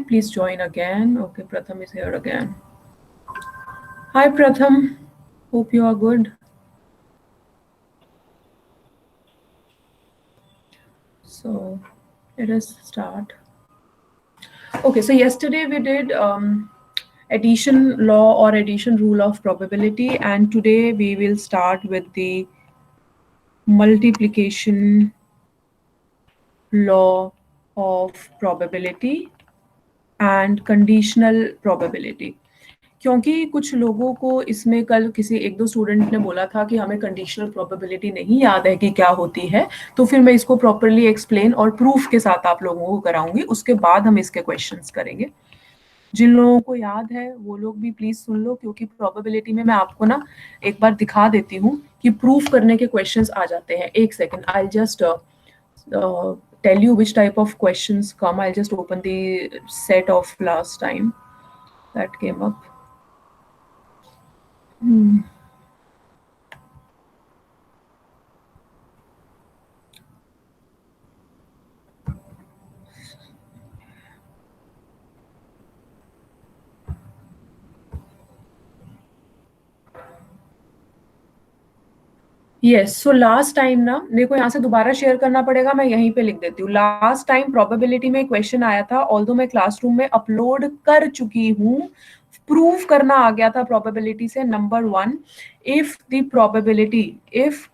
please join again. Okay, Pratham is here again. Hi, Pratham. Hope you are good. So, let us start. Okay, so yesterday we did addition law or addition rule of probability, and today we will start with the multiplication law of probability and conditional probability. क्योंकि कुछ लोगों को इसमें कल किसी एक दो student ने बोला था कि हमें कंडीशनल प्रोबेबिलिटी नहीं याद है कि क्या होती है, तो फिर मैं इसको प्रॉपर्ली एक्सप्लेन और प्रूफ के साथ आप लोगों को कराऊंगी, उसके बाद हम इसके क्वेश्चंस करेंगे। जिन लोगों को याद है वो लोग भी प्लीज सुन लो, क्योंकि प्रोबेबिलिटी में मैं आपको ना एक बार दिखा देती हूँ कि प्रूफ करने के क्वेश्चंस आ जाते हैं। एक second, I just tell you which type of questions come. I'll just open the set of last time that came up. Yes, so last time ना मेरे को यहाँ से दोबारा शेयर करना पड़ेगा, मैं यहीं पे लिख देती हूँ। लास्ट टाइम प्रोबेबिलिटी में क्वेश्चन आया था, ऑल्दो मैं क्लासरूम में अपलोड कर चुकी हूँ, प्रूफ करना आ गया था प्रोबेबिलिटी से। Number 1, if the probability if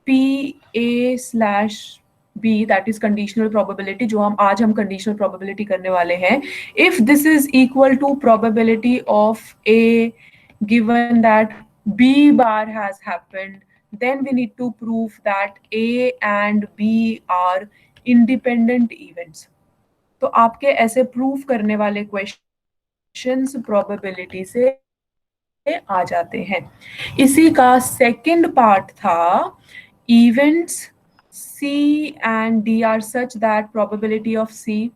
PA/B, that is conditional probability, जो हम कंडीशनल प्रोबेबिलिटी करने वाले हैं, if this is equal to probability of A given that B bar has happened, then we need to prove that A and B are independent events. तो आपके ऐसे proof करने वाले क्वेश्चंस प्रोबेबिलिटी से आ जाते हैं। इसी का सेकंड पार्ट था, events C and D are such that probability of C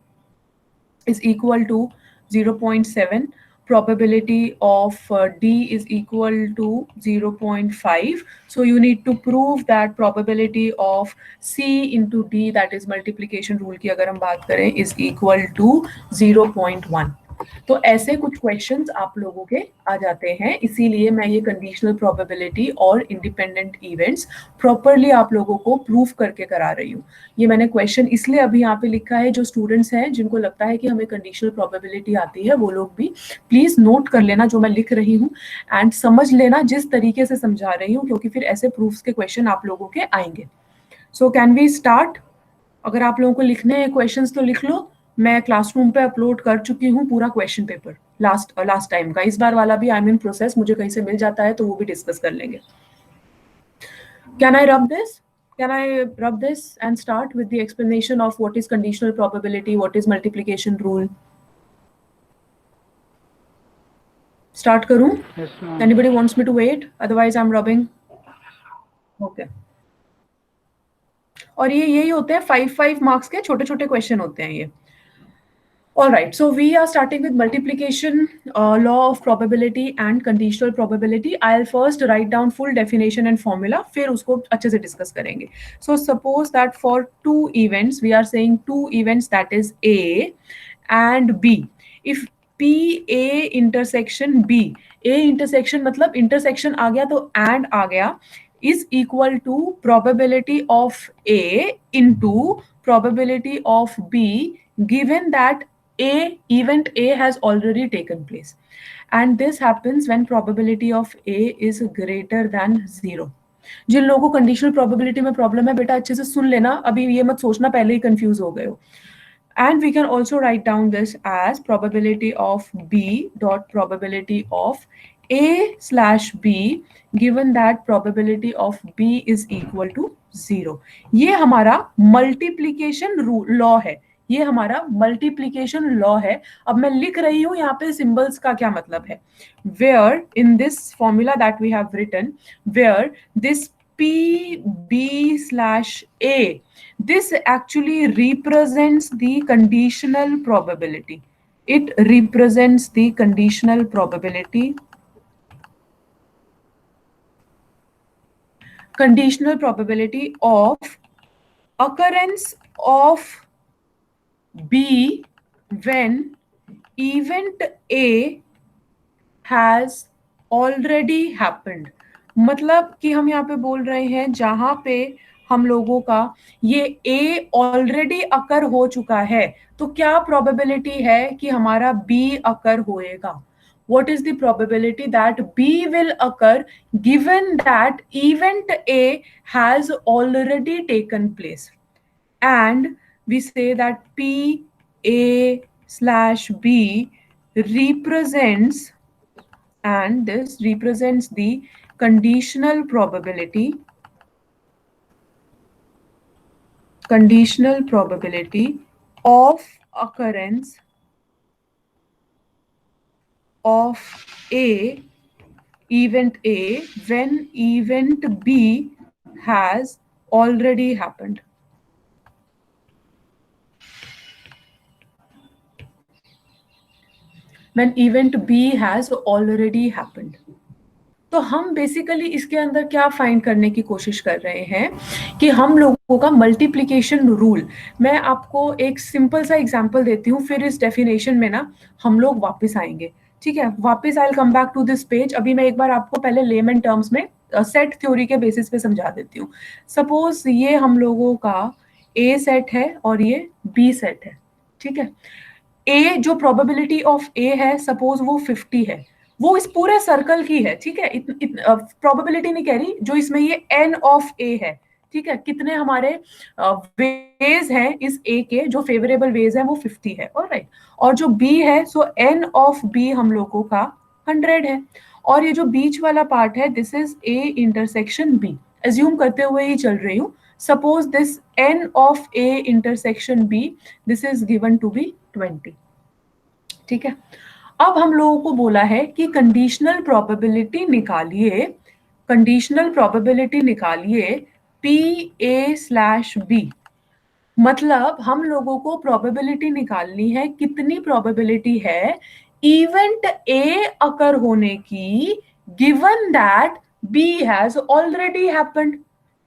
is equal to 0.7, probability of D is equal to 0.5. So you need to prove that probability of C into D, that is multiplication rule की अगर हम बात करें, is equal to 0.1. तो ऐसे कुछ questions आप लोगों के आ जाते हैं, इसीलिए मैं ये कंडीशनल प्रोबेबिलिटी और इंडिपेंडेंट इवेंट्स प्रॉपरली आप लोगों को प्रूफ करके करा रही हूँ। ये मैंने क्वेश्चन इसलिए अभी यहाँ पे लिखा है, जो स्टूडेंट्स हैं जिनको लगता है कि हमें कंडीशनल प्रोबेबिलिटी आती है, वो लोग भी प्लीज नोट कर लेना जो मैं लिख रही हूँ, एंड समझ लेना जिस तरीके से समझा रही हूँ, क्योंकि फिर ऐसे प्रूफ्स के क्वेश्चन आप लोगों के आएंगे। So can we start? अगर आप लोगों को लिखने हैं क्वेश्चंस तो लिख लो, मैं क्लासरूम पे अपलोड कर चुकी हूँ पूरा क्वेश्चन पेपर लास्ट टाइम का। इस बार वाला भी आई एम इन प्रोसेस, मुझे कहीं से मिल जाता है तो वो भी डिस्कस कर लेंगे। Can I rub this? Can I rub this and start with the explanation of what is conditional probability, what is multiplication rule? Start करूं? Yes, ma'am. Anybody wants me to wait? Otherwise I'm rubbing. Okay. और ये यही होते हैं 5 marks के छोटे छोटे question होते हैं ये। All right, so we are starting with multiplication, law of probability and conditional probability. I'll first write down full definition and formula, फिर उसको अच्छे से discuss करेंगे. So suppose that for two events, we are saying two events, that is A and B. If PA intersection B, A intersection मतलब intersection आ गया तो and आ गया, is equal to probability of A into probability of B, given that event A has already taken place, and this happens when probability of A is greater than 0. जिन लोगों को conditional probability में problem है, बेटा अच्छे से सुन लेना, अभी ये मत सोचना पहले ही कंफ्यूज हो गए हो। And we can also write down this as probability of B dot probability of A/B, given that probability of B is equal to 0. ये हमारा मल्टीप्लीकेशन लॉ है, ये हमारा मल्टीप्लीकेशन लॉ है। अब मैं लिख रही हूं यहाँ पे सिंबल्स का क्या मतलब है। Where in this formula that we have written, where this PB/A, this actually represents the conditional probability. It represents the conditional probability. Conditional probability of occurrence of B when event A has already happened, मतलब कि हम यहाँ पे बोल रहे हैं जहां पे हम लोगों का ये ए ऑलरेडी अकर हो चुका है, तो क्या प्रोबेबिलिटी है कि हमारा बी अकर होएगा? What is the probability that B will occur given that event A has already taken place? And we say that P A slash B represents, and this represents the conditional probability of occurrence of A, event A, when event B has already happened. When event B has already happened. तो हम basically इसके अंदर क्या find करने की कोशिश कर रहे हैं कि हम लोगों का मल्टीप्लिकेशन रूल, मैं आपको एक सिंपल सा एग्जांपल देती हूँ, फिर इस डेफिनेशन में ना हम लोग वापस आएंगे, ठीक है? वापस I will come back to this page. अभी मैं एक बार आपको पहले लेमन टर्म्स में सेट थ्योरी के बेसिस पे समझा देती हूँ। सपोज ये हम लोगों का ए सेट है और ये बी सेट है, ठीक है? ए जो प्रोबेबिलिटी ऑफ ए है, सपोज वो 50 है, वो इस पूरे सर्कल की है, ठीक है? प्रोबेबिलिटी नहीं कह रही, जो इसमें ये एन ऑफ ए है, ठीक है? कितने हमारे वेज हैं इस ए के, जो फेवरेबल वेज है वो 50 है, ऑलराइट। और जो बी है, सो एन ऑफ बी हम लोगों का 100 है। और ये जो बीच वाला पार्ट है, this is A intersection B, assume करते हुए ही चल रही हूँ। Suppose this N of A intersection B, this is given to be 20, ठीक है? अब हम लोगों को बोला है कि कंडीशनल प्रोबेबिलिटी निकालिए, कंडीशनल प्रोबेबिलिटी निकालिए पी ए स्लैश बी। मतलब हम लोगों को प्रोबेबिलिटी निकालनी है, कितनी प्रोबेबिलिटी है इवेंट ए अकर होने की, given that B has already happened,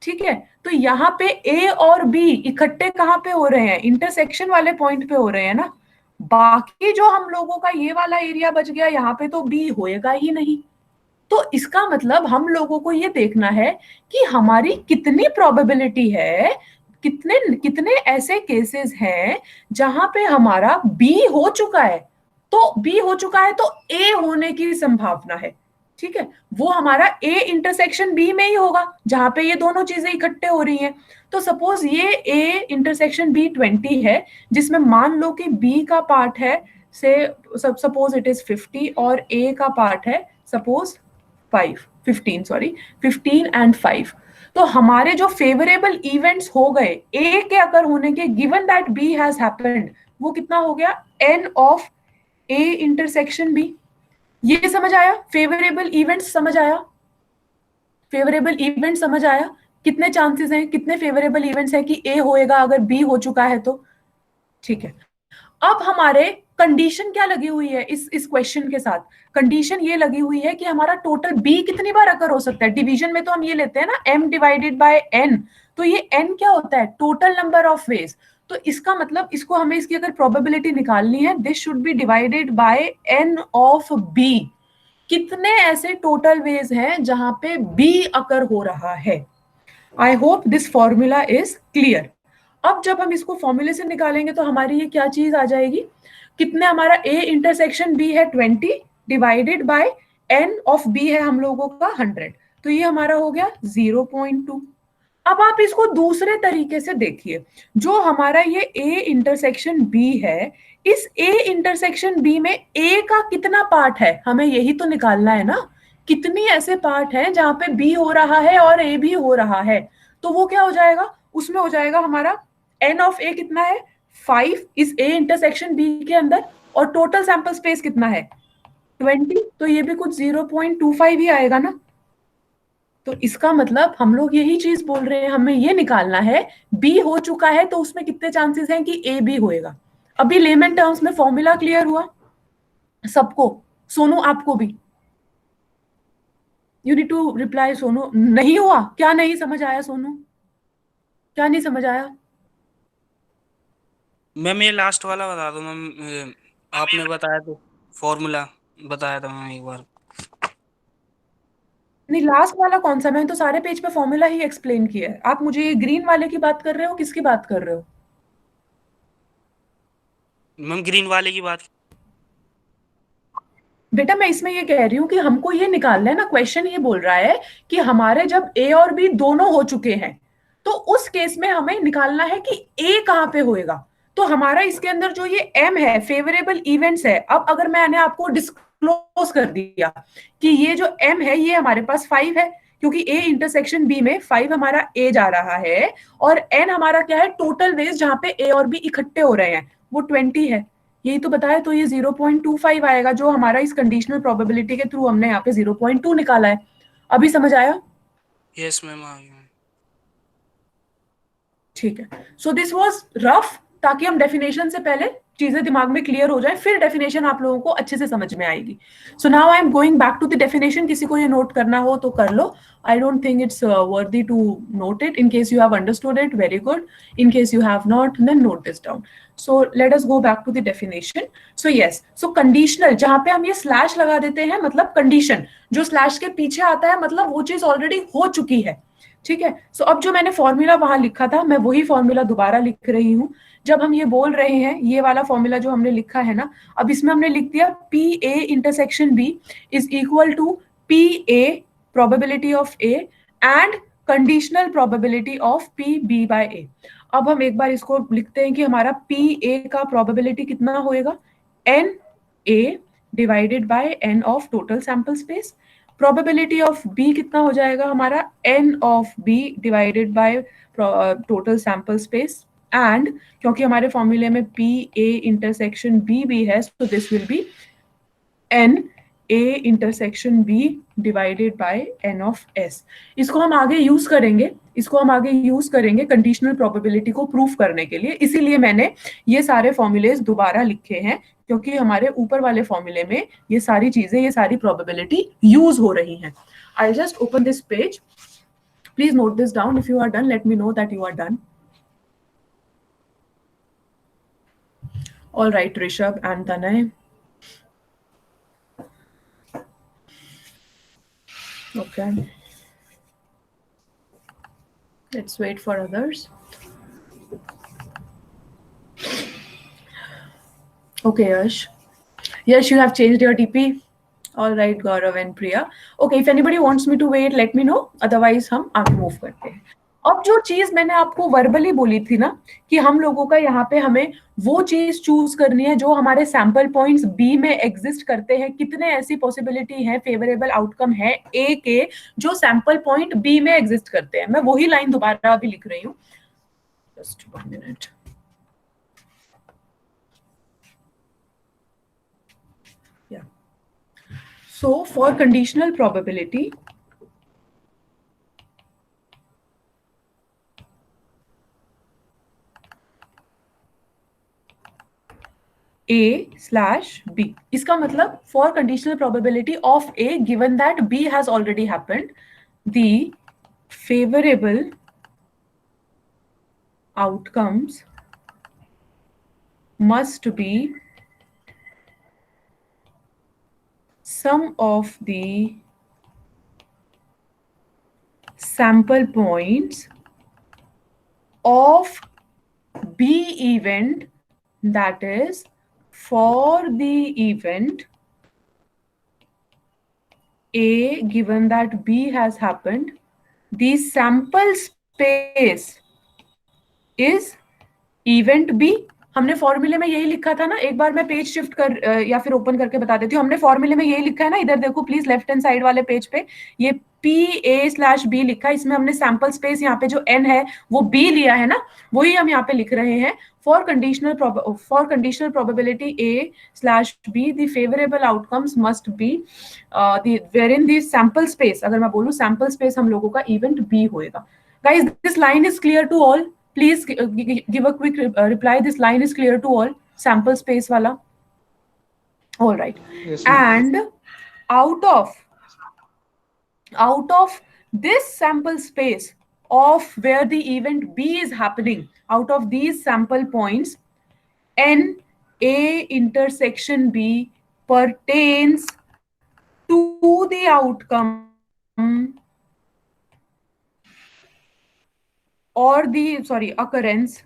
ठीक है? तो यहाँ पे ए और बी इकट्ठे कहाँ पे हो रहे हैं? इंटरसेक्शन वाले पॉइंट पे हो रहे हैं ना। बाकी जो हम लोगों का ये वाला एरिया बच गया, यहाँ पे तो बी होएगा ही नहीं। तो इसका मतलब हम लोगों को ये देखना है कि हमारी कितनी प्रोबेबिलिटी है, कितने कितने ऐसे केसेस हैं जहां पे हमारा बी हो चुका है, तो बी हो चुका है तो ए होने की संभावना है, ठीक है? वो हमारा ए इंटरसेक्शन बी में ही होगा, जहां पे ये दोनों चीजें इकट्ठे हो रही हैं। तो सपोज ये ए इंटरसेक्शन बी 20 है, जिसमें मान लो कि बी का पार्ट है से सपोज इट इज 50 और ए का पार्ट है सपोज 15 एंड 5। तो हमारे जो फेवरेबल इवेंट्स हो गए ए के अकर होने के, given that B has happened, वो कितना हो गया? N of A intersection B. ये समझ आया? फेवरेबल इवेंट्स समझ आया? फेवरेबल इवेंट समझ आया? कितने चांसेस हैं, कितने फेवरेबल इवेंट्स हैं कि ए होएगा अगर बी हो चुका है तो, ठीक है? अब हमारे कंडीशन क्या लगी हुई है इस क्वेश्चन के साथ? कंडीशन ये लगी हुई है कि हमारा टोटल बी कितनी बार अकर हो सकता है। डिवीजन में तो हम ये लेते हैं ना m डिवाइडेड बाय n, तो ये n क्या होता है? Total number of ways. तो इसका मतलब इसको हमें इसकी अगर प्रोबेबिलिटी निकालनी है, this should be divided by n of b। कितने ऐसे टोटल वेज हैं जहां पे बी अकर हो रहा है? I hope this formula is clear. अब जब हम इसको फॉर्मूले से निकालेंगे तो हमारी ये क्या चीज आ जाएगी? कितने हमारा ए इंटरसेक्शन बी है 20 divided by N of B है हम लोगों का 100, तो ये हमारा हो गया 0.2। अब आप इसको दूसरे तरीके से देखिए, जो हमारा ये ए इंटरसेक्शन बी है, इस ए इंटरसेक्शन बी में ए का कितना पार्ट है, हमें यही तो निकालना है ना। कितनी ऐसे पार्ट हैं जहां पे बी हो रहा है और ए भी हो रहा है? तो वो क्या हो जाएगा? उसमें हो जाएगा हमारा एन ऑफ ए कितना है? 5 इस ए इंटरसेक्शन बी के अंदर, और टोटल सैंपल स्पेस कितना है? 20, तो ये भी कुछ 0.25 ही आएगा ना। तो इसका मतलब हम लोग यही चीज बोल रहे हैं, हमें ये निकालना है बी हो चुका है तो उसमें कितने चांसेस हैं कि ए भी होएगा। अभी लेमन टर्म्स में फॉर्मूला क्लियर हुआ सबको? सोनू आपको भी? You need to reply Sonu. नहीं हुआ? क्या नहीं समझ आया सोनू? क्या नहीं समझ आया? मैम ये लास्ट वाला बता दो मैम, आपने बताया तो फॉर्मूला बताया था मैम एक बार। नहीं, लास्ट वाला कौन सा? मैंने तो सारे पेज पे फॉर्मूला ही एक्सप्लेन किया है। आप मुझे ये ग्रीन वाले की बात कर रहे हो, किसकी बात कर रहे हो? मैम ग्रीन वाले की बात। बेटा मैं इसमें ये कह रही हूँ कि हमको ये निकालना है ना, क्वेश्चन ये बोल रहा है कि हमारे जब ए और बी दोनों हो चुके हैं तो उस केस में हमें निकालना है कि ए कहाँ पे होएगा। तो हमारा इसके अंदर जो ये एम है, फेवरेबल इवेंट्स है। अब अगर मैंने आपको डिस्क्लोज कर दिया कि ये जो एम है ये हमारे पास 5 है, क्योंकि ए इंटरसेक्शन बी में 5 हमारा ए जा रहा है, और एन हमारा क्या है, टोटल वेज जहां पे ए और बी इकट्ठे हो रहे हैं, वो 20 है। यही तो बताया, तो ये 0.25 आएगा, जो हमारा इस कंडीशनल प्रोबेबिलिटी के थ्रू हमने यहाँ पे 0.2 निकाला है। अभी समझ आया? यस मैम आ गया। ठीक है। सो दिस वाज रफ, ताकि हम डेफिनेशन से पहले चीजें दिमाग में क्लियर हो जाए, फिर डेफिनेशन आप लोगों को अच्छे से समझ में आएगी। So now I am going back to the definition. किसी को ये नोट करना हो तो कर लो। I don't think it's worthy to note it. In case you have understood it, very good. In case you have not, then note this down. So let us go back to the definition. So yes, so conditional जहां पे हम ये slash लगा देते हैं, मतलब condition जो slash के पीछे आता है, मतलब वो चीज ऑलरेडी हो चुकी है। ठीक है। सो अब जो मैंने फॉर्मूला वहां लिखा था, मैं वही फॉर्मूला दोबारा लिख रही हूँ। जब हम ये बोल रहे हैं, ये वाला फॉर्मूला जो हमने लिखा है ना, अब इसमें हमने लिख दिया P A intersection B is equal to P A probability of A and conditional probability of P B by A. अब हम एक बार इसको लिखते हैं कि हमारा पी ए का प्रोबेबिलिटी कितना होएगा, N A divided by N of total sample space. Probability of B कितना हो जाएगा हमारा, N of B divided by total sample space. And क्योंकि हमारे फॉर्मूले में पी ए इंटरसेक्शन बी भी है, so this will be N A intersection B divided by N of S. इसको हम आगे यूज करेंगे, इसको हम आगे यूज करेंगे कंडीशनल प्रोबेबिलिटी को प्रूफ करने के लिए। इसीलिए मैंने ये सारे फॉर्मूलेज दोबारा लिखे हैं, क्योंकि हमारे ऊपर वाले फॉर्मूले में ये सारी चीजें, ये सारी प्रोबेबिलिटी यूज हो रही हैं। I just open this page. Please note this down. If you are done, let me know that you are done. All right, Rishabh and Tanay. Okay. Let's wait for others. Okay, Yash. Yash, you have changed your TP. All right, Gaurav and Priya. Okay, if anybody wants me to wait, let me know. Otherwise, हम आगे move करते हैं। अब जो चीज मैंने आपको verbally बोली थी ना, कि हम लोगों का यहाँ पे हमें वो चीज चूज करनी है जो हमारे सैंपल पॉइंट्स बी में एग्जिस्ट करते हैं। कितने ऐसी पॉसिबिलिटी है, फेवरेबल आउटकम है ए के, जो सैंपल पॉइंट बी में एग्जिस्ट करते हैं। मैं वही लाइन दोबारा अभी लिख रही हूँ। Just 1 minute. Yeah. So for conditional probability, A slash B. इसका मतलब for conditional probability of A given that B has already happened, the favorable outcomes must be sum of the sample points of B event, that is for the event A given that B has happened, the sample space is event B. हमने फॉर्मूले में यही लिखा था ना, एक बार मैं page shift कर या फिर ओपन करके बता देती हूँ। हमने फॉर्मूले में यही लिखा है ना, इधर देखो प्लीज, लेफ्ट हैंड साइड वाले पेज पे ये पी ए स्लैश बी लिखा है। इसमें हमने सैंपल स्पेस यहाँ पे जो एन है वो बी लिया है ना, वही हम यहाँ पे लिख रहे हैं। For conditional probability A slash B the favourable outcomes must be where in the sample space. अगर मैं बोलूँ सैंपल स्पेस हम लोगों का इवेंट बी होएगा। Guys this line is clear to all? Please give a quick reply. This line is clear to all. Sample space wala. All right. Yes, ma'am. And out of this sample space of where the event B is happening, out of these sample points, n A intersection B pertains to the outcome or the occurrence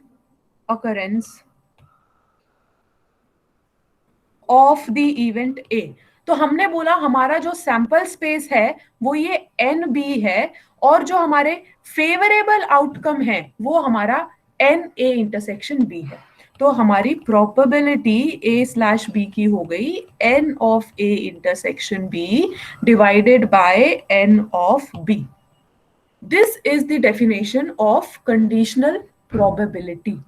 of the event A. तो हमने बोला हमारा जो sample space है वो ये N B है, और जो हमारे फेवरेबल आउटकम है वो हमारा एन ए इंटरसेक्शन बी है। तो हमारी प्रोबेबिलिटी ए स्लैश बी की हो गई N of A intersection B divided by N of B. This is the definition of conditional probability.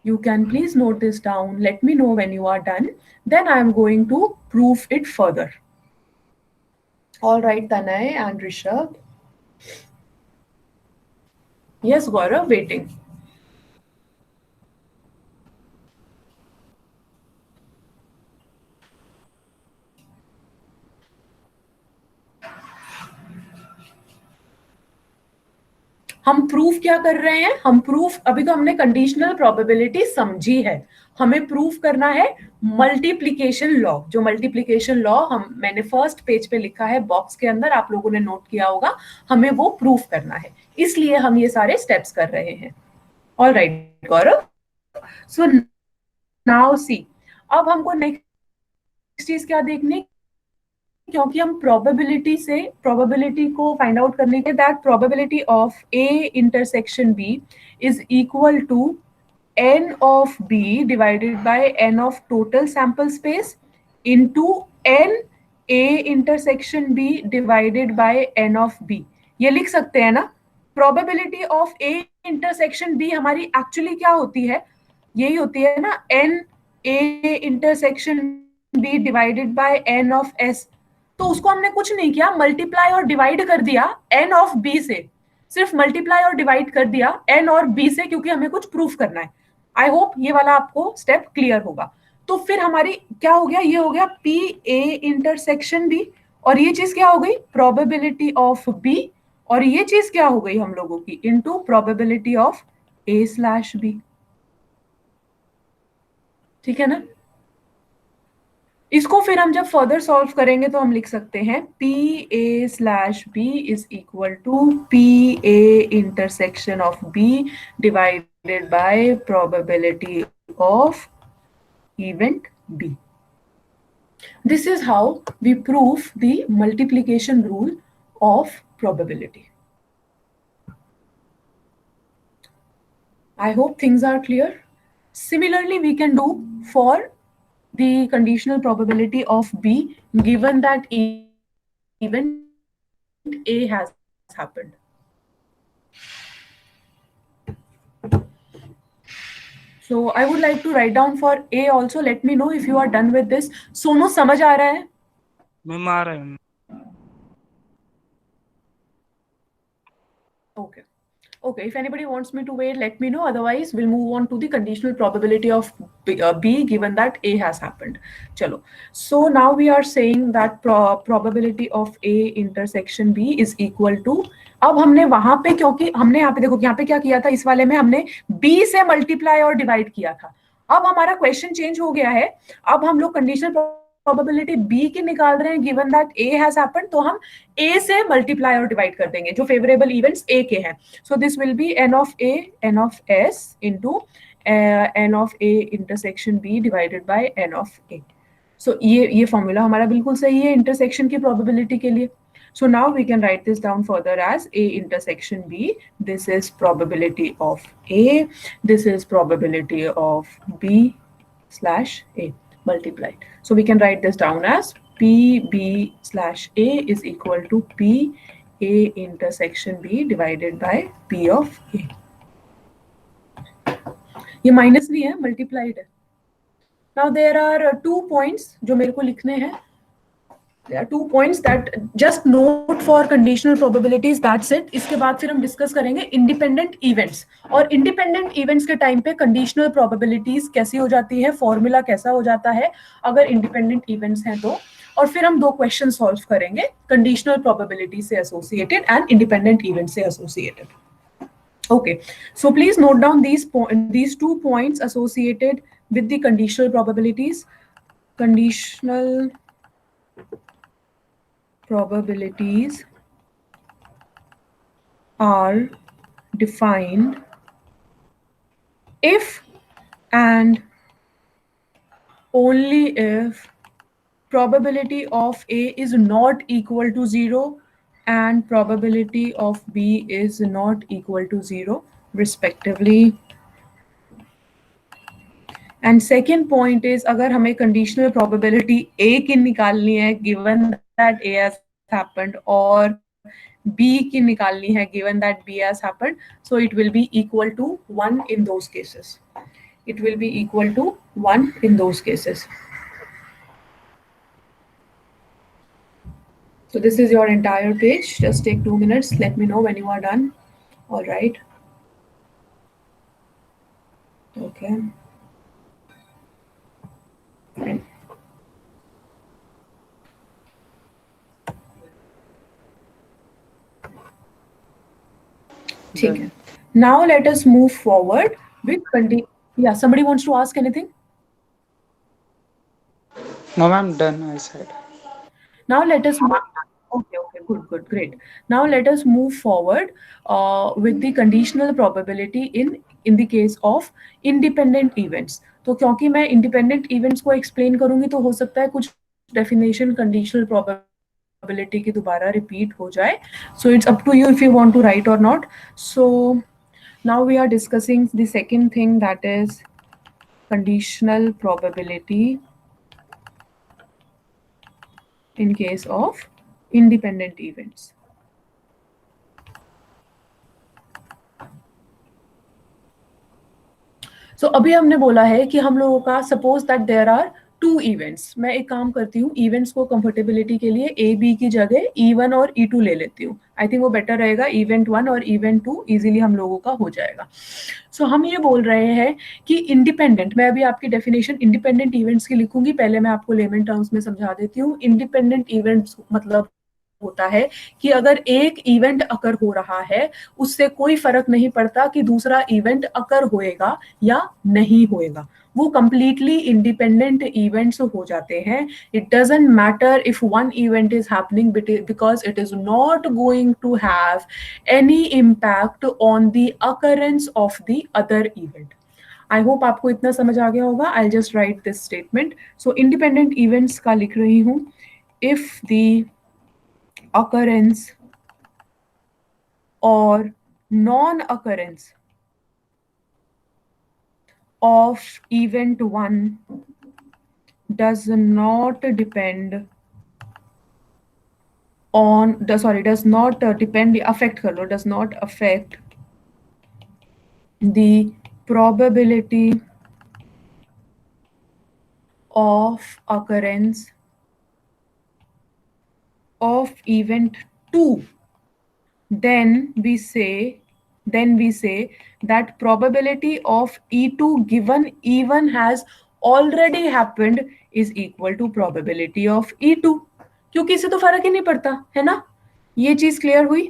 You can please note this down. Let me know when you are done. Then I am going to prove it further. All right, Tanay and Rishabh. Yes, Gaurav, waiting. हम proof क्या कर रहे हैं? हम proof, अभी तो हमने conditional probability समझी है, हमें प्रूफ करना है मल्टीप्लिकेशन लॉ। जो मल्टीप्लिकेशन लॉ मैंने फर्स्ट पेज पे लिखा है बॉक्स के अंदर, आप लोगों ने नोट किया होगा, हमें वो प्रूफ करना है, इसलिए हम ये सारे स्टेप्स कर रहे हैं। ऑल राइट गौरव, सो नाउ सी, अब हमको नेक्स्ट चीज क्या देखनी, क्योंकि हम प्रोबेबिलिटी को फाइंड आउट करने के, that probability of A intersection B is equal to n of b divided by n of total sample space into n a intersection b divided by n of b। ये लिख सकते हैं ना? Probability of a intersection b हमारी actually क्या होती है? यही होती है ना, n a intersection b divided by n of s। तो उसको हमने कुछ नहीं किया, मल्टीप्लाई और डिवाइड कर दिया n ऑफ b से, सिर्फ मल्टीप्लाई और डिवाइड कर दिया n और b से, क्योंकि हमें कुछ प्रूफ करना है। आई होप ये वाला आपको स्टेप क्लियर होगा। तो फिर हमारी क्या हो गया, ये हो गया p a इंटरसेक्शन b, और ये चीज क्या हो गई, प्रोबेबिलिटी ऑफ b, और ये चीज क्या हो गई हम लोगों की, into probability of a slash b। ठीक है ना? इसको फिर हम जब फर्दर सॉल्व करेंगे तो हम लिख सकते हैं P A slash B is equal to P A intersection of B divided by probability of event B. This is how we prove the multiplication rule of probability. I hope things are clear. Similarly, we can do for the conditional probability of B given that event A has happened. So I would like to write down for A also. Let me know if you are done with this. Sonu समझ आ रहा है? Ma'am आ रहा है। Okay. Okay, if anybody wants me to wait, let me know. Otherwise, we'll move on to the conditional probability of B given that A has happened. Chalo. So now we are saying that probability of A intersection B is equal to, अब हमने वहां पे, क्योंकि हमने यहाँ पे देखो, यहाँ पे क्या किया था, इस वाले में हमने B से मल्टीप्लाई और डिवाइड किया था। अब हमारा क्वेश्चन चेंज हो गया है, अब हम लोग कंडीशनल प्रोबेबिलिटी बी की निकाल रहे हैं given that A has happened, तो हम ए से मल्टीप्लाई और डिवाइड कर देंगे जो फेवरेबल इवेंट्स ए के हैं। So this will be N of A N of S into N of A intersection B divided by N of A. So ये फॉर्मूला हमारा बिल्कुल सही है इंटरसेक्शन की प्रोबेबिलिटी के लिए। So now we can write this down further as A intersection B. This is probability of A. This is probability of B slash A multiplied. So we can write this down as PB slash A is equal to P A intersection B divided by P of A. ये minus नहीं है, multiplied है। Now there are 2 points जो मेरे को लिखने हैं। There are 2 points that just note for conditional probabilities, that's it. इसके बाद फिर हम डिस्कस करेंगे इंडिपेंडेंट इवेंट्स, और इंडिपेंडेंट इवेंट्स के टाइम पे कंडीशनल प्रोबेबिलिटीज कैसी हो जाती है, फॉर्मूला कैसा हो जाता है अगर इंडिपेंडेंट इवेंट्स हैं तो, और फिर हम 2 क्वेश्चन सॉल्व करेंगे कंडीशनल प्रोबेबिलिटी से एसोसिएटेड एंड इंडिपेंडेंट इवेंट से associated. Okay, so please note down these 2 points associated with the conditional probabilities. Conditional probabilities are defined if and only if probability of A is not equal to 0 and probability of B is not equal to 0 respectively. And second point is अगर हमें conditional probability A की निकालनी है given that A has happened और B की निकालनी है given that B has happened, so it will be equal to 1 in those cases. It will be equal to 1 in those cases. So this is your entire page. Just take 2 minutes. Let me know when you are done. All right. Okay. Fine. Okay. Now let us move forward with Yeah, somebody wants to ask anything? No, ma'am, done, I said. Now let us move. Okay, good, great. Now let us move forward with the conditional probability in the case of independent events. तो क्योंकि मैं independent events को explain करूँगी तो हो सकता है कुछ definition conditional probability की दोबारा repeat हो जाए. So it's up to you if you want to write or not. So now we are discussing the second thing, that is conditional probability in case of independent events. So अभी हमने बोला है कि हम लोगों का suppose that there are two events. मैं एक काम करती हूँ, events को comfortability के लिए A B की जगह E1 और E2 ले लेती हूँ. I think वो better रहेगा. Event 1 और Event 2 easily हम लोगों का हो जाएगा. So हम ये बोल रहे हैं कि independent, मैं अभी आपकी definition independent events की लिखूंगी. पहले मैं आपको layman terms में समझा देती हूँ. Independent events मतलब होता है कि अगर एक इवेंट अकर हो रहा है उससे कोई फर्क नहीं पड़ता कि दूसरा इवेंट अकर होएगा या नहीं होएगा, वो कंप्लीटली इंडिपेंडेंट इवेंट्स हो जाते हैं. It doesn't matter if one event is happening because it is not going to have any impact on the occurrence of the other event. I hope आपको इतना समझ आ गया होगा. I just write this statement. So independent events का लिख रही हूं. If the occurrence or non-occurrence of event 1 does not depend on does not depend affect कर लो, does not affect the probability of occurrence of event 2, then we say that probability of E2 given E1 has already happened is equal to probability of E2. क्योंकि इससे तो फर्क ही नहीं पड़ता है ना. ये चीज क्लियर हुई.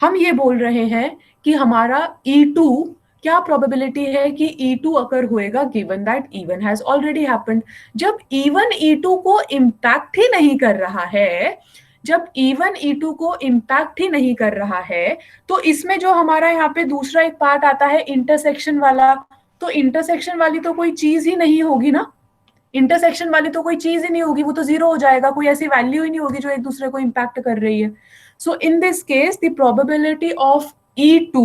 हम ये बोल रहे हैं कि हमारा E2 क्या प्रोबेबिलिटी है कि E2 अकर होएगा given that E1 has already happened. जब E1 E2 को इम्पैक्ट ही नहीं कर रहा है, जब E1 E2 को इम्पैक्ट ही नहीं कर रहा है, तो इसमें जो हमारा यहाँ पे दूसरा एक पार्ट आता है इंटरसेक्शन वाला, तो इंटरसेक्शन वाली तो कोई चीज ही नहीं होगी ना. इंटरसेक्शन वाली तो कोई चीज ही नहीं होगी, वो तो जीरो हो जाएगा. कोई ऐसी वैल्यू ही नहीं होगी जो एक दूसरे को इम्पैक्ट कर रही है. So in this case the probability of E2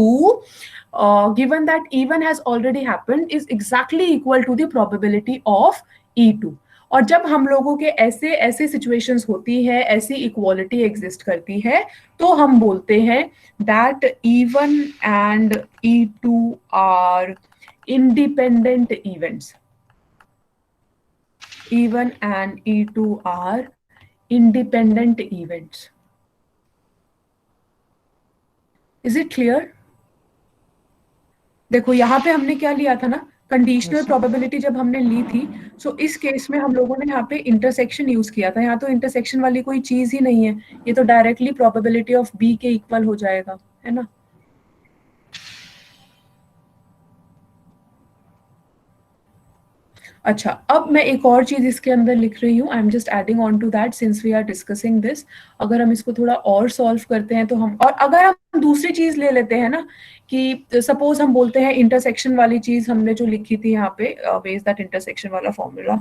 given that E1 has already happened is exactly equal to the probability of E2. और जब हम लोगों के ऐसे ऐसे सिचुएशंस होती है, ऐसी इक्वालिटी एग्जिस्ट करती है, तो हम बोलते हैं that E1 and E2 are independent events. E1 and E2 are independent events. Is it clear? देखो यहाँ पे हमने क्या लिया था ना, कंडीशनल प्रोबेबिलिटी जब हमने ली थी, सो इस केस में हम लोगों ने यहाँ पे इंटरसेक्शन यूज किया था. यहाँ तो इंटरसेक्शन वाली कोई चीज ही नहीं है, ये तो डायरेक्टली प्रोबेबिलिटी ऑफ बी के इक्वल हो जाएगा, है ना. अच्छा, अब मैं एक और चीज इसके अंदर लिख रही हूँ, I am just adding on to that since we are discussing this. अगर हम इसको थोड़ा और सॉल्व करते हैं तो हम, और अगर हम दूसरी चीज ले लेते हैं ना, कि सपोज हम बोलते हैं इंटरसेक्शन वाली चीज हमने जो लिखी थी यहाँ पे, वेज दैट इंटरसेक्शन वाला फॉर्मूला।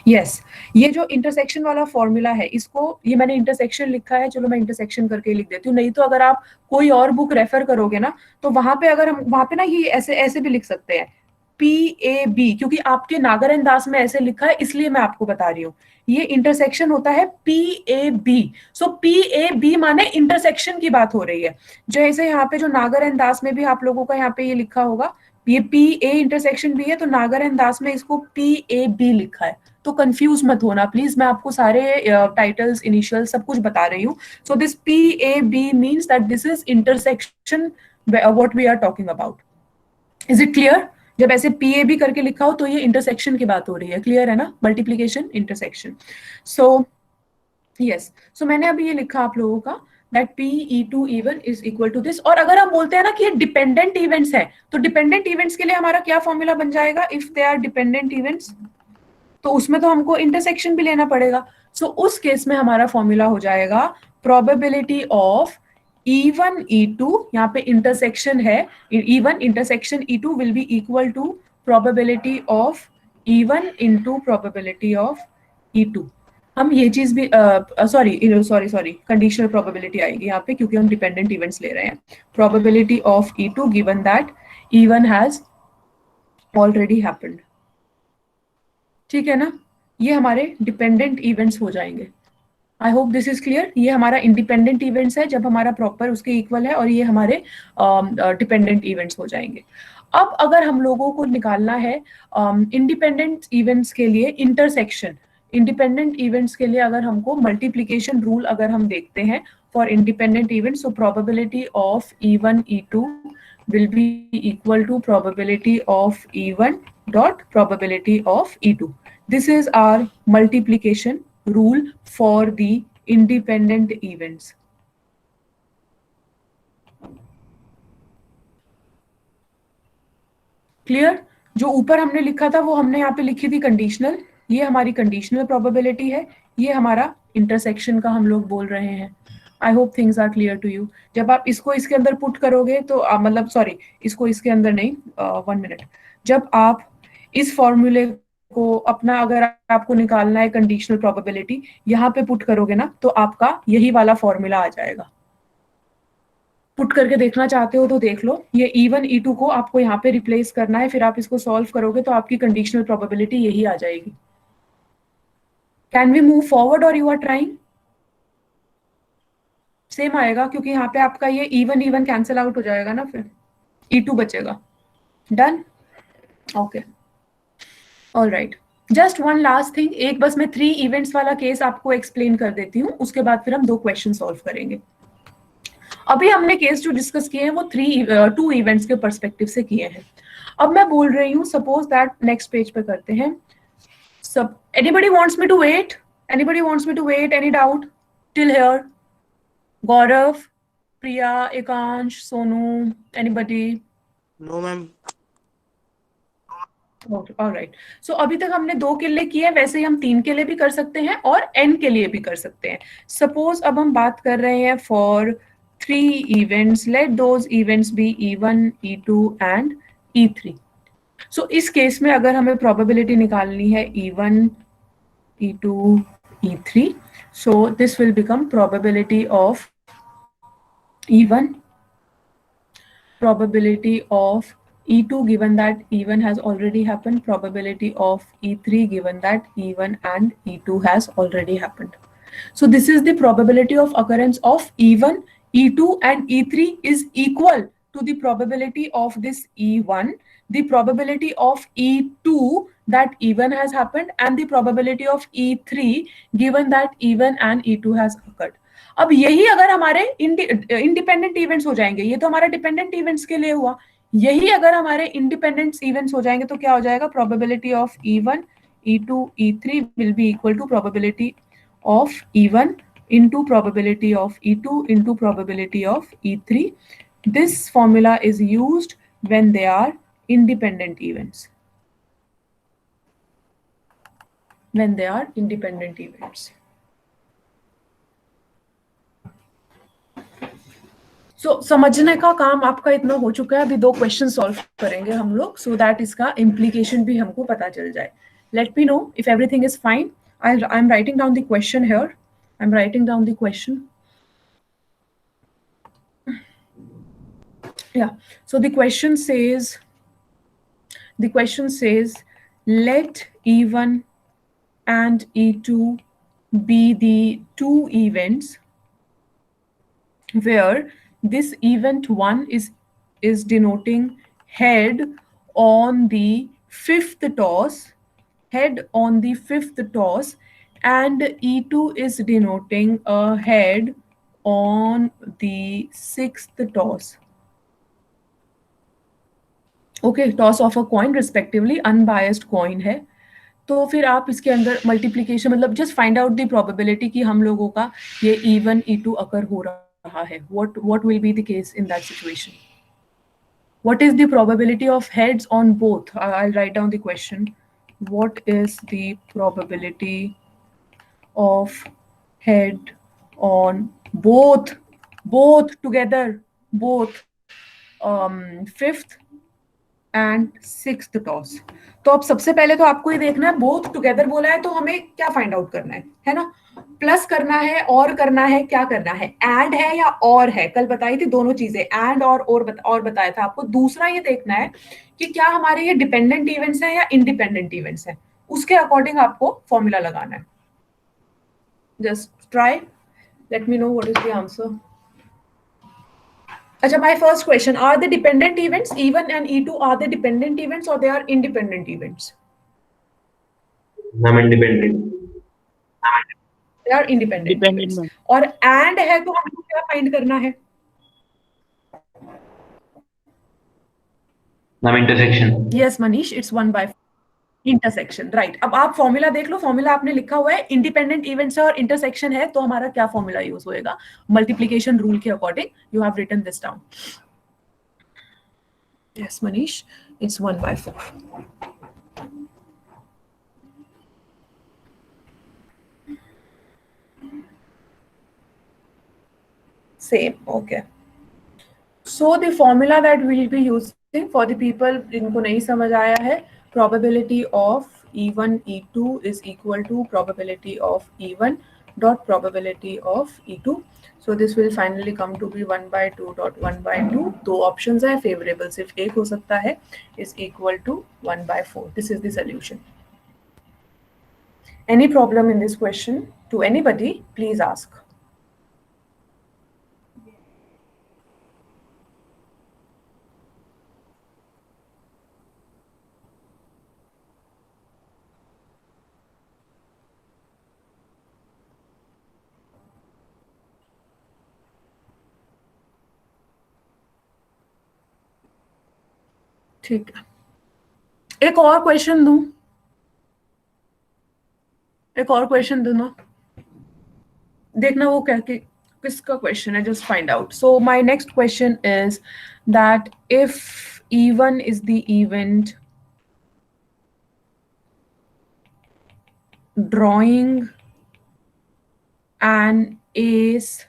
यस, ये जो इंटरसेक्शन वाला फॉर्मूला है, इसको, ये मैंने इंटरसेक्शन लिखा है, चलो मैं इंटरसेक्शन करके लिख देती हूँ, नहीं तो अगर आप कोई और बुक रेफर करोगे ना, तो वहां पे अगर हम, वहां पे ना ये ऐसे ऐसे भी लिख सकते हैं, PAB, क्योंकि आपके नागरन दास में ऐसे लिखा है इसलिए मैं आपको बता रही हूँ, ये इंटरसेक्शन होता है PAB। सो PAB माने इंटरसेक्शन की बात हो रही है। जैसे यहाँ पे जो नागरन दास में भी आप लोगों का यहाँ पे ये लिखा होगा, ये PA इंटरसेक्शन भी है, तो नागरन दास में इसको PAB लिखा है। तो कंफ्यूज मत होना प्लीज, मैं आपको सारे टाइटल्स, इनिशियल सब कुछ बता रही हूँ। So this PAB means that this is intersection what we are talking about. Is it clear? जब ऐसे PAB करके लिखा हो तो ये इंटरसेक्शन की बात हो रही है, क्लियर है ना? Multiplication, intersection. सो यस, सो मैंने अभी ये लिखा आप लोगों का that PE2 even is equal to this। और अगर हम बोलते हैं ना कि ये डिपेंडेंट इवेंट्स है, तो डिपेंडेंट इवेंट्स के लिए हमारा क्या फॉर्मूला बन जाएगा? If they are dependent events, तो उसमें तो हमको इंटरसेक्शन भी लेना पड़ेगा। सो उस केस में हमारा फॉर्मूला हो जाएगा प्रोबेबिलिटी ऑफ E1 E2, यहाँ पे इंटरसेक्शन है, E1 intersection E2 will be equal to probability of E1 into probability of E2। हम ये चीज भी, sorry sorry sorry, conditional probability आएगी यहाँ पे, क्योंकि हम डिपेंडेंट इवेंट्स ले रहे हैं। Probability of E2 given that E1 has already happened. ठीक है ना? ये हमारे डिपेंडेंट इवेंट्स हो जाएंगे। I hope this is clear. ये हमारा इंडिपेंडेंट इवेंट्स है जब हमारा प्रॉपर उसके इक्वल है, और ये हमारे डिपेंडेंट इवेंट्स हो जाएंगे। अब अगर हम लोगों को निकालना है इंडिपेंडेंट इवेंट्स के लिए इंटरसेक्शन, इंडिपेंडेंट इवेंट्स के लिए अगर हमको मल्टीप्लीकेशन रूल अगर हम देखते हैं for independent events, so probability of E1 E2 will be equal to probability of E1 dot probability of E2. This is our multiplication rule for the independent events. Clear? जो ऊपर हमने लिखा था वो हमने यहाँ पे लिखी थी कंडीशनल, ये हमारी कंडीशनल प्रोबेबिलिटी है, ये हमारा इंटरसेक्शन का हम लोग बोल रहे हैं। I hope things are clear to you. जब आप इसको इसके अंदर पुट करोगे तो मतलब सॉरी, इसको इसके अंदर नहीं, 1 मिनट, जब आप इस फॉर्मूले को अपना, अगर आपको निकालना है कंडीशनल प्रोबेबिलिटी, यहाँ पे पुट करोगे ना, तो आपका यही वाला फॉर्मूला आ जाएगा। पुट करके देखना चाहते हो तो देख लो, ये E1 E2 को आपको यहाँ पे रिप्लेस करना है, फिर आप इसको सॉल्व करोगे तो आपकी कंडीशनल प्रोबेबिलिटी यही आ जाएगी। कैन वी मूव फॉरवर्ड और यू आर ट्राइंग? सेम आएगा, क्योंकि यहाँ पे आपका ये E1 E1 कैंसिल आउट हो जाएगा ना, फिर E2 बचेगा। Done? Okay, all right. Just one last thing, एक बस मैं 3 इवेंट्स वाला केस आपको एक्सप्लेन कर देती हूँ, उसके बाद फिर हम 2 क्वेश्चन सॉल्व करेंगे। अभी हमने केस जो डिस्कस किए हैं वो 2 इवेंट्स के पर्सपेक्टिव से किए हैं। अब मैं बोल रही हूँ, सपोज दैट, नेक्स्ट पेज पे करते हैं। सब anybody wants me to wait? Anybody wants me to wait? Any doubt till here? Gaurav, Priya, Ekansh, Sonu, anybody? No ma'am. All right. So अभी तक हमने 2 के लिए किए, वैसे ही हम 3 के लिए भी कर सकते हैं और n के लिए भी कर सकते हैं। सपोज अब हम बात कर रहे हैं for 3 events, let those events be E1 E2 and E3। सो इस केस में अगर हमें प्रोबेबिलिटी निकालनी है E1 E2 E3, so this will become probability of E1, probability of E2 given that E1 has already happened, probability of E3 given that E1 and E2 has already happened. So this is the probability of occurrence of E1, E2 and E3 is equal to the probability of this E1, the probability of E2 that E1 has happened and the probability of E3 given that E1 and E2 has occurred. अब यही अगर हमारे independent events हो जाएंगे, ये तो हमारा dependent events के लिए हुआ, यही अगर हमारे इंडिपेंडेंट इवेंट्स हो जाएंगे तो क्या हो जाएगा? Probability of E1 E2 E3 will be equal to probability of E1 into probability of E2 into probability of E3. This formula is used when they are independent events. when they are independent events. So समझने का काम आपका इतना हो चुका है, अभी 2 question solve करेंगे हम लोग, so that इसका implication भी हमको पता चल जाए. Let me know if everything is fine. I'm writing down the question here. I'm writing down the question. Yeah. So the question says, let E1 and E2 be the two events where this event 1 is denoting head on the fifth toss, and E2 is denoting a head on the sixth toss. Okay, toss of a coin respectively, unbiased coin है. तो फिर आप इसके अंदर multiplication मतलब just find out the probability कि हम लोगों का ये E1 E2 अकर हो रहा है. What will be the case in that situation? What is the probability of heads on both? I'll write down the question. What is the probability of head on both together, both fifth and sixth toss? तो अब सबसे पहले तो आपको ये देखना है, both together बोला है तो हमें क्या फाइंड आउट करना है ना? प्लस करना है, और करना है, क्या करना है? एंड है या और है? कल बताई थी दोनों चीजें, एंड और बताया था आपको. दूसरा ये देखना है कि क्या हमारे ये डिपेंडेंट इवेंट्स हैं या इंडिपेंडेंट इवेंट्स हैं. उसके अकॉर्डिंग आपको फॉर्मूला लगाना है. Just try, let me know what is the answer. Acha, my first question, are the dependent events E1 and E2, are they dependent events or they are independent events? I'm independent. They are independent events. और and है तो हमको क्या find करना है? I'm intersection. Yes, Manish, it's 1/4. Intersection, right. अब आप formula देख लो, फॉर्मूला आपने लिखा हुआ है, इंडिपेंडेंट इवेंट्स और इंटरसेक्शन है, तो हमारा क्या फॉर्मूला यूज होएगा? मल्टीप्लिकेशन रूल के according. You have written this down. Yes Manish, it's 1/4. Same, okay. So the formula that we will be using for the people जिनको नहीं समझ आया है, probability of E1 E2 is equal to probability of E1 dot probability of E2. So this will finally come to be 1/2 dot 1/2. दो options है, favorable सिर्फ एक हो सकता है, is equal to 1/4. This is the solution. Any problem in this question to anybody, please ask. ठीक है, एक और क्वेश्चन दूं, एक और क्वेश्चन दूं ना, देखना वो क्या कि किसका क्वेश्चन है, just find out. So my next question is that if E1 is the event drawing an ace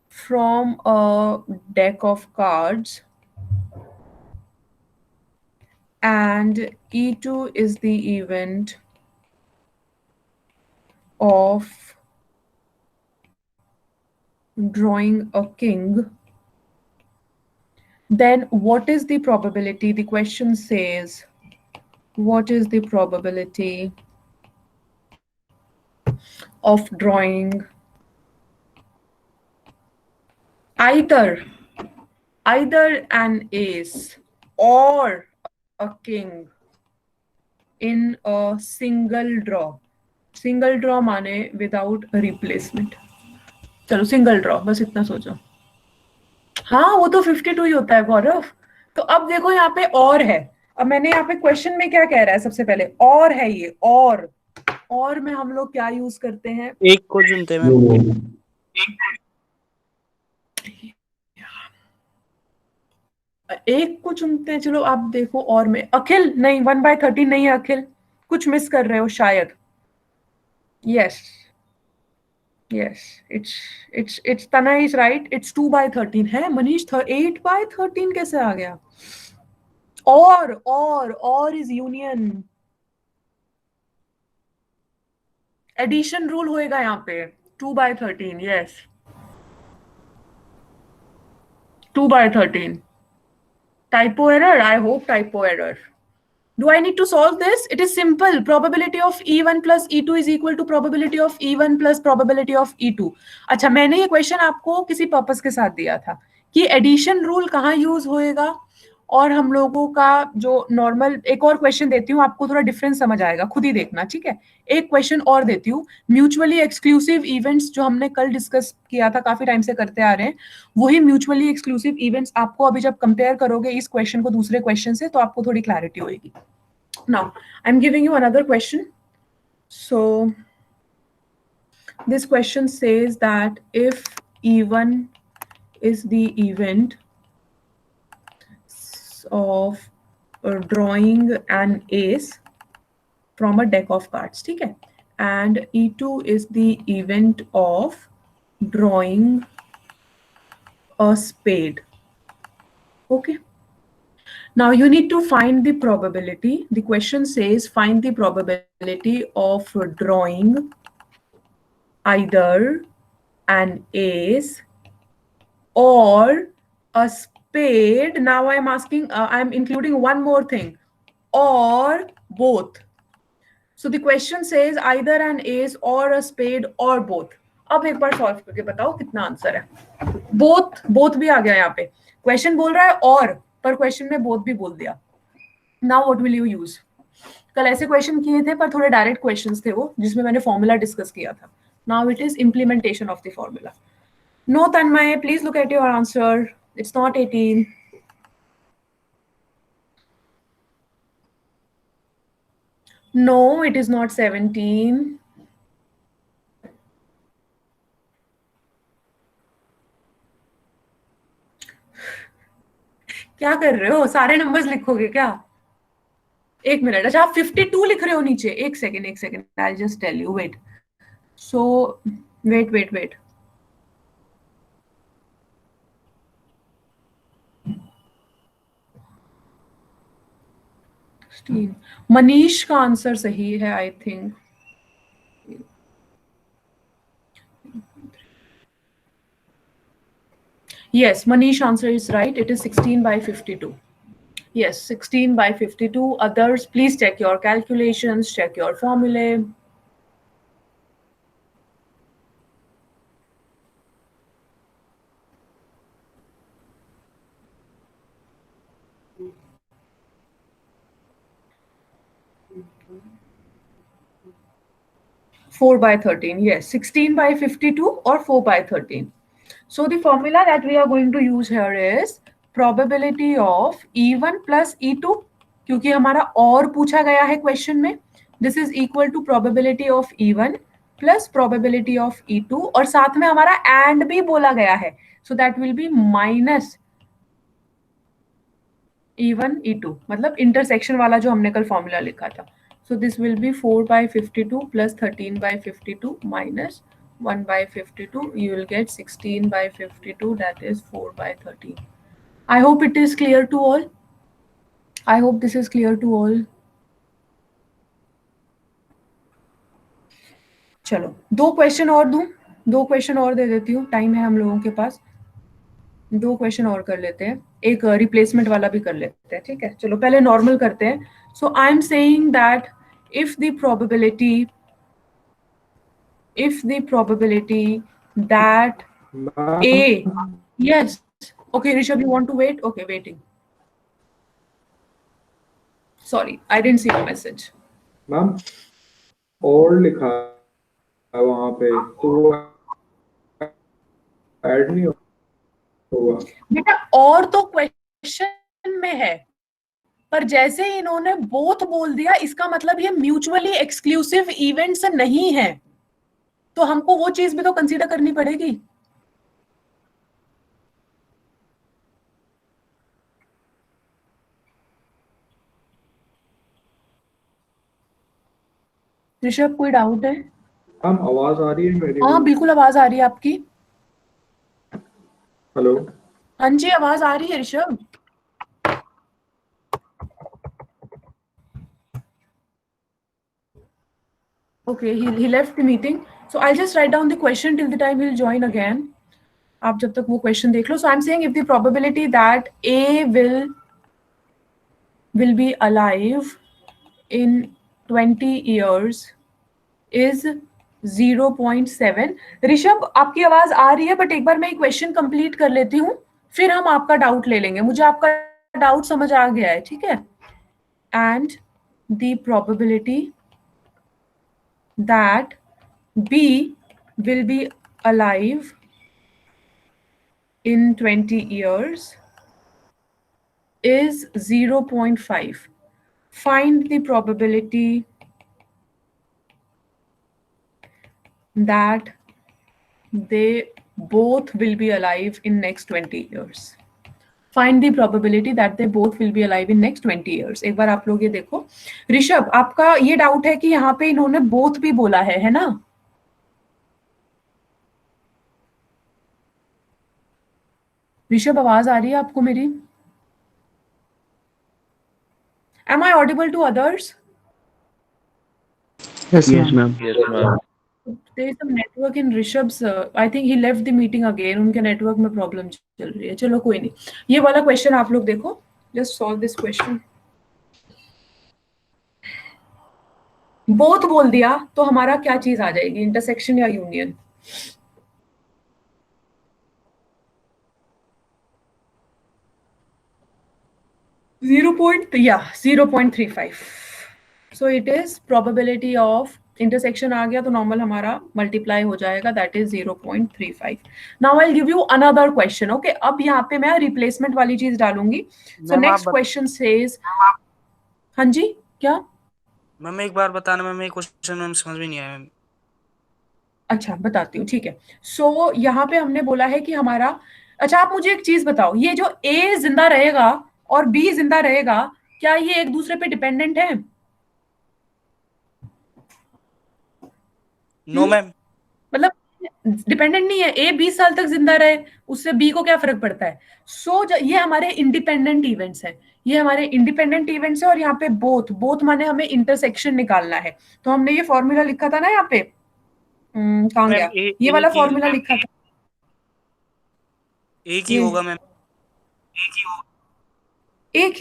from a deck of cards and E2 is the event of drawing a king, then what is the probability? The question says, what is the probability of drawing either an ace or a king in a single draw? Single draw माने without a replacement. चलो single draw, बस इतना सोचो. हाँ, वो तो 52 ही होता है गौरव. तो अब देखो यहाँ पे और है. अब मैंने यहाँ पे क्वेश्चन में क्या कह रहा है, सबसे पहले और है ये, और में हम लोग क्या यूज करते हैं? एक को चुनते हैं. एक को चुनते हैं. चलो आप देखो, और में अखिल नहीं, 1/13 नहीं है अखिल. कुछ मिस कर रहे हो शायद. Yes. Yes, it's Tana is right. It's 2/13 है. Manish 8/13 कैसे आ गया? Or is union. Addition rule होएगा यहाँ पे. 2/13. Yes. 2/13. Typo error. I hope typo error. Do I need to solve this? It is simple. Probability of E1 plus E2 is equal to probability of E1 plus probability of E2. अच्छा, मैंने ये question आपको किसी purpose के साथ दिया था कि एडिशन रूल कहाँ यूज होएगा, और हम लोगों का जो नॉर्मल, एक और क्वेश्चन देती हूँ आपको, थोड़ा डिफरेंस समझ आएगा, खुद ही देखना, ठीक है. एक क्वेश्चन और देती हूँ. म्यूचुअली एक्सक्लूसिव इवेंट्स जो हमने कल डिस्कस किया था, काफी टाइम से करते आ रहे हैं, वही म्यूचुअली एक्सक्लूसिव इवेंट्स आपको अभी जब कंपेयर करोगे इस क्वेश्चन को दूसरे क्वेश्चन से, तो आपको थोड़ी क्लैरिटी होगी. Now, I'm giving you another question. So, this question says that if E1 is the event of drawing an ace from a deck of cards, ठीक है, and E2 is the event of drawing a spade. Okay. Now you need to find the probability. The question says find the probability of drawing either an ace or a spade. Now I'm asking, I'm including one more thing, or both. So the question says either an ace or a spade or both. अब एक बार solve करके बताओ कितना answer है. Both भी आ गया यहाँ पे. क्वेश्चन बोल रहा है और, पर क्वेश्चन में बोथ भी बोल दिया. Now what will you use? कल ऐसे क्वेश्चन किए थे पर थोड़े डायरेक्ट क्वेश्चंस थे वो, जिसमें मैंने फॉर्मूला डिस्कस किया था. Now it is implementation of the formula. No, Tanmay, please look at your answer. It's not 18. No, it is not 17. क्या कर रहे हो? सारे नंबर्स लिखोगे क्या? एक मिनट. अच्छा, आप 52 लिख रहे हो नीचे. एक second. I just tell you. Wait. So wait. Manish का आंसर सही है, I think. Yes, Manish answer is right. It is 16/52. Yes, 16/52. Others, please check your calculations, check your formulae. Four by 13. Yes, 16/52 or 4/13. So the formula that we are going to use here is probability of E1 plus E2, क्योंकि हमारा और पूछा गया है question में. This is equal to probability of E1 plus probability of E2, और साथ में हमारा and भी बोला गया है. So that will be minus E1 E2, मतलब इंटरसेक्शन वाला जो हमने कल फॉर्मूला लिखा था. So this will be 4/52 plus 13/52 minus 1/52. You will get 16/52. That is 4/13. I hope it is clear to all. I hope this is clear to all. चलो, दो question और दूं. दो क्वेश्चन और दे देती हूँ, टाइम है हम लोगों के पास. दो क्वेश्चन और कर लेते हैं. एक रिप्लेसमेंट वाला भी कर लेते हैं, ठीक है. चलो पहले नॉर्मल करते हैं. So I am saying that if the probability that A, yes, okay, Rishabh, you want to wait? Okay, waiting. Sorry, I didn't see the message. Ma'am और लिखा है वहां पे, तो वो ऐड नहीं होगा. बेटा और तो क्वेश्चन में है, पर जैसे ही इन्होंने बोथ बोल दिया, इसका मतलब ये म्यूचुअली एक्सक्लूसिव इवेंट्स नहीं है, तो हमको वो चीज भी तो कंसीडर करनी पड़ेगी. ऋषभ कोई डाउट है? मैम आवाज आ रही है मेरी? हाँ बिल्कुल आवाज आ रही है आपकी। हेलो। हाँ जी आवाज आ रही है Rishabh. Okay, he left the meeting. So I'll just write down the question till the time he'll join again. आप जब तक वो question देख लो. So I'm saying if the probability that A will be alive in 20 years is 0.7. Rishabh आपकी आवाज आ रही है but एक बार मैं क्वेश्चन कंप्लीट कर लेती हूँ फिर हम आपका डाउट ले लेंगे. मुझे आपका डाउट समझ आ गया है, ठीक है? And the probability that B will be alive in 20 years is 0.5. Find the probability that they both will be alive in next 20 years. Find the probability that they both will be alive in next 20 years. एक बार आप लोग ये देखो. ऋषभ आपका ये doubt है कि यहाँ पे इन्होंने both भी बोला है ना? ऋषभ आवाज आ रही है आपको मेरी? Am I audible to others? Yes, Yes, ma'am. ma'am. Yes, ma'am. There is some network in Rishabh's. I think he left the meeting again. उनके network में problem चल रही है. चलो कोई नहीं. ये वाला question आप लोग देखो. Just solve this question. Both बोल दिया तो हमारा क्या चीज आ जाएगी? Intersection या union? Yeah, 0.35. So it is probability of intersection आ गया तो normal हमारा multiply हो जाएगा, that is 0.35. Now I'll give you another question. Okay, अब यहाँ पे मैं replacement वाली चीज डालूंगी. So ma'am next question says, हाँ जी क्या? मैम एक बार बताना मैम, एक क्वेश्चन मैम समझ में नहीं आया मैम. अच्छा बताती हूँ, ठीक है. सो यहाँ पे हमने बोला है कि हमारा, अच्छा आप मुझे एक चीज बताओ, ये जो A जिंदा रहेगा और B जिंदा रहेगा, क्या ये एक दूसरे पे डिपेंडेंट है? No ma'am. मतलब डिपेंडेंट नहीं है. ए 20 साल तक जिंदा रहे, उससे बी को क्या फर्क पड़ता है? ये हमारे इंडिपेंडेंट इवेंट्स हैं. ये हमारे इंडिपेंडेंट इवेंट्स है और यहाँ पे बोथ बोथ माने हमें इंटरसेक्शन निकालना है. तो हमने ये फॉर्मूला लिखा था ना यहाँ पे, कहाँ मैम गया? ये वाला एक ही फॉर्मूला लिखा था. एक ही ये होगा मैम. एक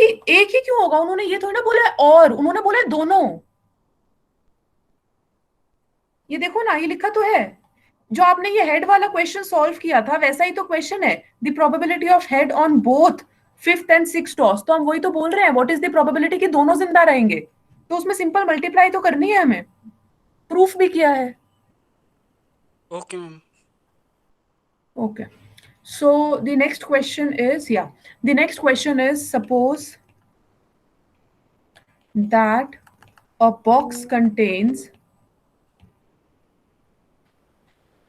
ही क्यों होगा? उन्होंने ये थोड़ी ना बोला है, और उन्होंने बोला है दोनों. ये देखो ना, ये लिखा तो है. जो आपने ये हेड वाला क्वेश्चन सॉल्व किया था वैसा ही तो क्वेश्चन है. The probability of head on both fifth and six toss. तो हम वही तो बोल रहे हैं, व्हाट इज द प्रोबेबिलिटी कि दोनों जिंदा रहेंगे. तो उसमें सिंपल मल्टीप्लाई तो करनी है हमें. प्रूफ भी किया है. Okay ma'am. Okay. So the next question is, the next question is, suppose that a box contains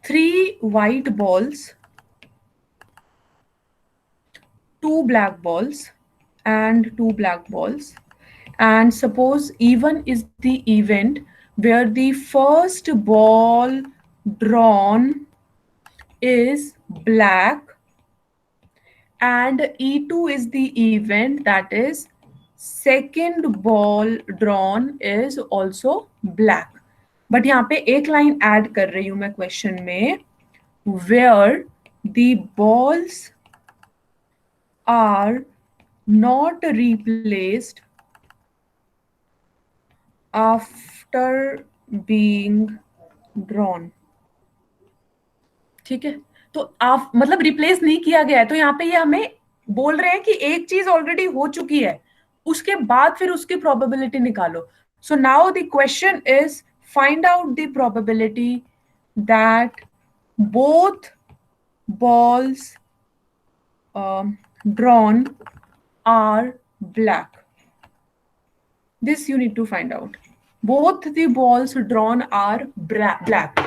3 white balls, 2 black balls and 2 black balls, and suppose even is the event where the first ball drawn is black and E2 is the event that is second ball drawn is also black. But यहाँ पे एक line add कर रही हूं मैं question में, where the balls are not replaced after being drawn. ठीक है, तो आप मतलब रिप्लेस नहीं किया गया है. तो यहाँ पे ये हमें बोल रहे हैं कि एक चीज ऑलरेडी हो चुकी है, उसके बाद फिर उसकी प्रोबेबिलिटी निकालो. So now the question is find out the probability that both balls drawn are black. This you need to find out. Both the balls drawn are black.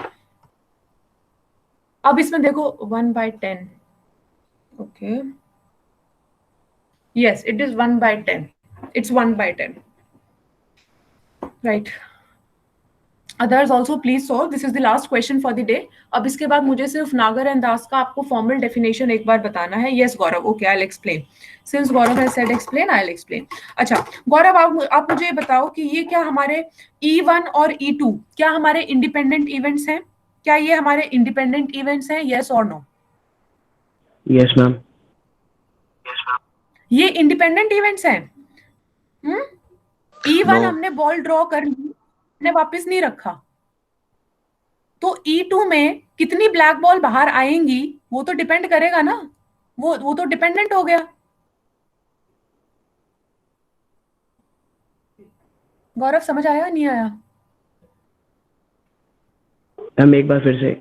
अब इसमें देखो 1/10. Okay. Yes, it is 1/10. It's 1/10. Right. Others also please solve. This is the last question for the day. अब इसके बाद मुझे सिर्फ नागर and दास का आपको फॉर्मल डेफिनेशन एक बार बताना है. Yes Gaurav, okay I will explain. Since Gaurav has said explain, I will explain. अच्छा गौरव, आप मुझे बताओ कि ये क्या हमारे E1 और E2 क्या हमारे इंडिपेंडेंट इवेंट्स हैं? क्या ये हमारे इंडिपेंडेंट इवेंट्स हैं? यस और नो? Yes ma'am. ये इंडिपेंडेंट इवेंट्स हैं. E1 हमने बॉल ड्रॉ कर ली, हमने वापस नहीं रखा, तो E2 में कितनी ब्लैक बॉल बाहर आएंगी वो तो डिपेंड करेगा ना. वो तो डिपेंडेंट हो गया. गौरव समझ आया नहीं आया? मैम एक बार फिर से.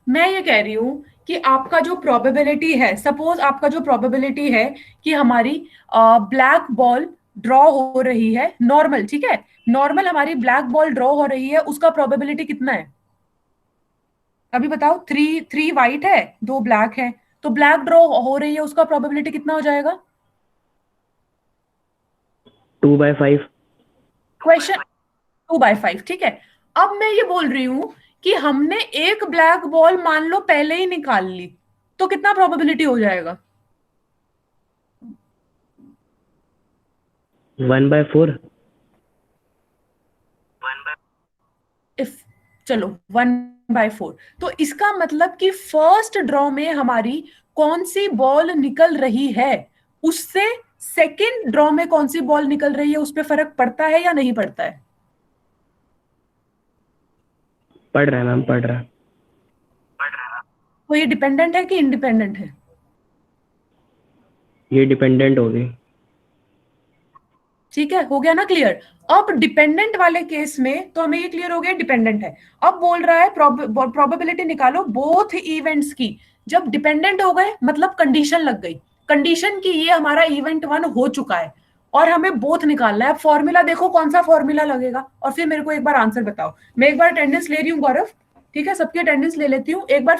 मैं ये कह रही हूं कि आपका जो प्रोबेबिलिटी है, सपोज आपका जो प्रोबेबिलिटी है कि हमारी ब्लैक बॉल ड्रॉ हो रही है नॉर्मल, ठीक है, नॉर्मल हमारी ब्लैक बॉल ड्रॉ हो रही है, उसका प्रोबेबिलिटी कितना है? अभी बताओ. 3 वाइट है, 2 ब्लैक है, तो ब्लैक ड्रॉ हो रही है, उसका प्रोबेबिलिटी कितना हो जाएगा? 2/5. क्वेश्चन 2/5, ठीक है. अब मैं ये बोल रही हूं कि हमने एक ब्लैक बॉल मान लो पहले ही निकाल ली, तो कितना प्रोबेबिलिटी हो जाएगा? 1/4. इफ चलो 1/4, तो इसका मतलब कि फर्स्ट ड्रॉ में हमारी कौन सी बॉल निकल रही है उससे सेकंड ड्रॉ में कौन सी बॉल निकल रही है उस पर फर्क पड़ता है या नहीं पड़ता है? पढ़ रहा है मैम, पढ़ रहा है. तो ये डिपेंडेंट है कि इंडिपेंडेंट है? ये डिपेंडेंट होगी. ठीक है, हो गया ना क्लियर? अब डिपेंडेंट वाले केस में तो हमें ये क्लियर हो गया डिपेंडेंट है. अब बोल रहा है प्रोबेबिलिटी निकालो बोथ इवेंट्स की. जब डिपेंडेंट हो गए मतलब कंडीशन लग गई, कंडीशन की ये हमारा इवेंट 1 हो चुका है और हमें बोथ निकालना है. अब फॉर्मूला देखो कौन सा फॉर्मूला लगेगा और फिर मेरे को एक बार आंसर बताओ. मैं एक बार अटेंडेंस ले रही हूँ गौरव, ठीक है, सबकी अटेंडेंस ले लेती हूँ एक बार.